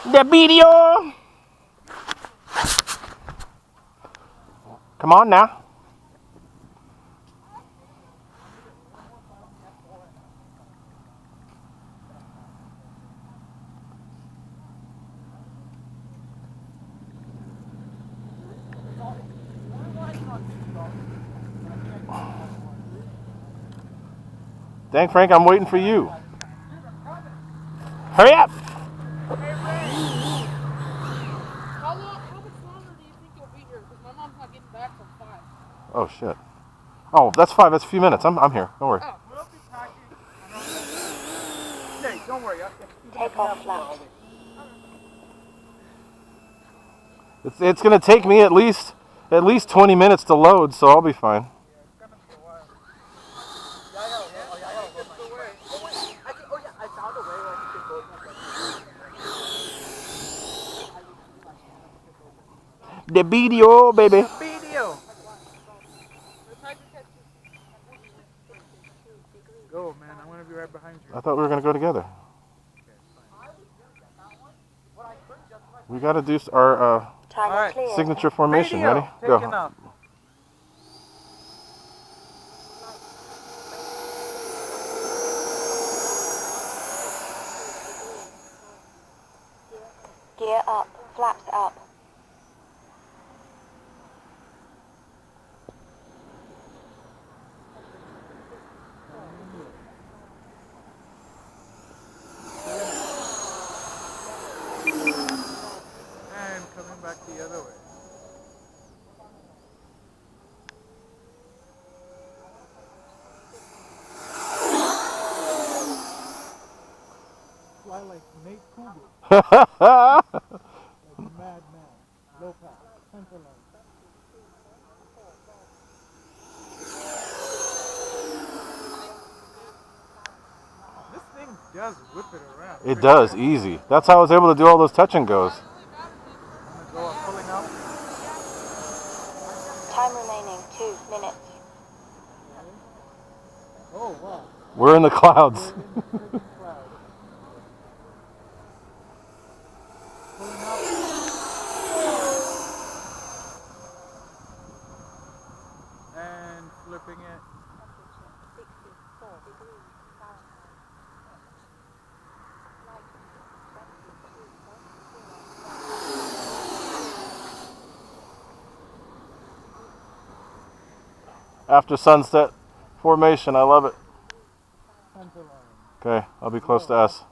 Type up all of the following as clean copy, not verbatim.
The video. Come on now. Dang, Frank, I'm waiting for you. Hurry up. How much longer do you think you'll be here? Because my mom's not getting back till 5. Oh, shit. Oh, that's 5. That's a few minutes. I'm here. Don't worry. Oh. We'll be packing. Hey, don't worry. Take off flat. It's going to take me at least 20 minutes to load, so I'll be fine. The video, baby. Video. Go, man. I'm going to be right behind you. I thought we were going to go together. We got to do our Time clear. signature formation. Video. Ready? Taking Go. off. Gear up. Flaps up. And coming back the other way. Fly like Nate Cougar. Like a madman. Low pass. Center line. This thing does whip it around. It does, easy. That's how I was able to do all those touch and goes. I'm going to go up, pulling up. Time remaining 2 minutes. Oh, wow. We're in the clouds. Pulling up. And flipping it. After sunset formation, I love it. Center line. Okay, I'll be close to S.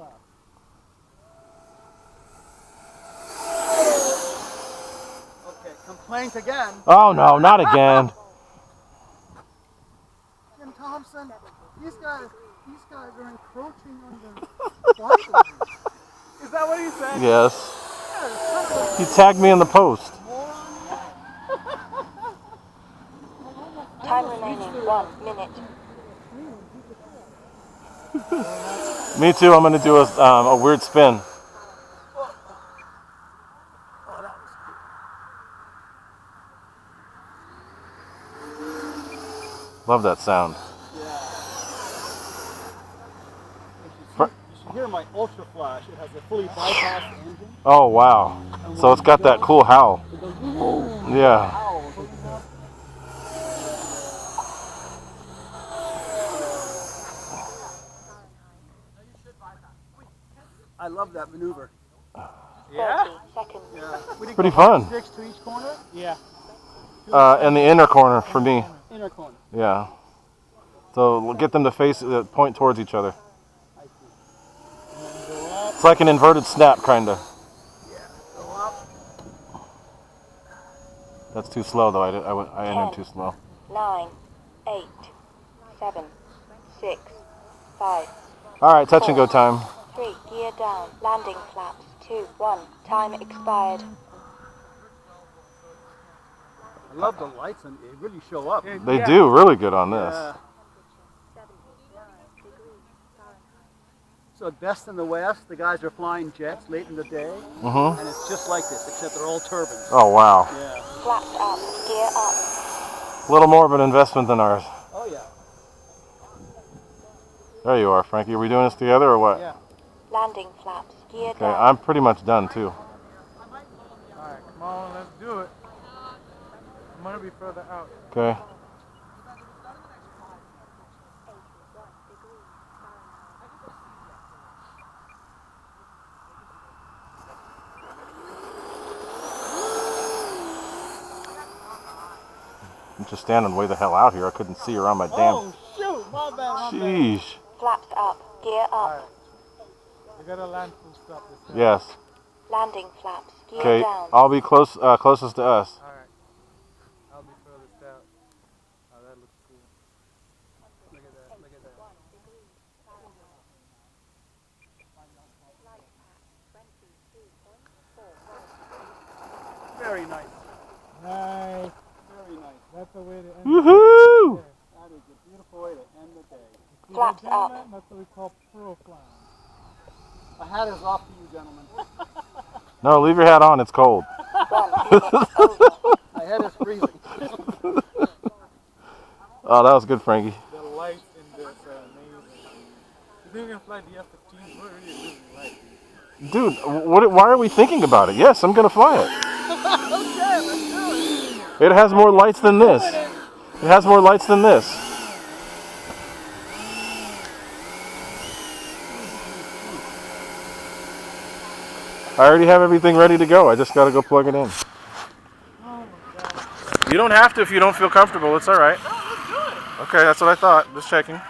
Okay, complaint again. Oh no, not again. Jim Thompson, these guys are encroaching on the flight line. Is that what he said? Yes. He tagged me in the post. Time remaining 1 minute. Me too. I'm gonna do a weird spin. Love that sound. You should hear my ultra flash. It has a fully bypassed engine. Oh wow. So it's got that cool howl. It goes boom. Yeah. I love that maneuver. 30 seconds. Yeah. Pretty fun. 6 to each corner? Yeah. In the inner corner for me. Inner corner. Yeah. So we'll get them to face point towards each other. I see. And then go up. It's like an inverted snap, kinda. Yeah. Go up. That's too slow though. I entered too slow. 9, 8, 7, 6, 5, All right, touch and go time. 3. Gear down. Landing flaps. 2, 1. Time expired. I love the lights and they really show up. They do really good on this. Yeah. So best in the West, the guys are flying jets late in the day, Mhm. and it's just like this, except they're all turbines. Oh wow. Yeah. Flaps up. Gear up. A little more of an investment than ours. Oh yeah. There you are, Frankie. Are we doing this together or what? Yeah. Landing flaps, gear Okay, down. I'm pretty much done too. Alright, come on, let's do it. I'm gonna be further out. Okay. I'm just standing way the hell out here. I couldn't see around my damn. Oh shoot, my bad, my bad. Sheesh. Flaps up, gear up. Alright. You gotta land full stop this time. Yes. Landing flaps, gear Okay. down. I'll be closest to us. Alright. I'll be furthest out. Oh, that looks cool. Look at that, look at that. Very nice. Nice. Very nice. That's the way to end Woohoo! the day. That is a beautiful way to end the day. Flaps up. That's what we call pro flying. My hat is off to you, gentlemen. No, leave your hat on. It's cold. 1 minute over. My head is freezing. Oh, that was good, Frankie. The lights in this are amazing. You think we can fly the F-15? We're really losing light. Dude, why are we thinking about it? Yes, I'm gonna fly it. Okay, let's do it. It has more lights than this. It has more lights than this. I already have everything ready to go. I just gotta go plug it in. You don't have to if you don't feel comfortable. It's all right. Okay, that's what I thought. Just checking.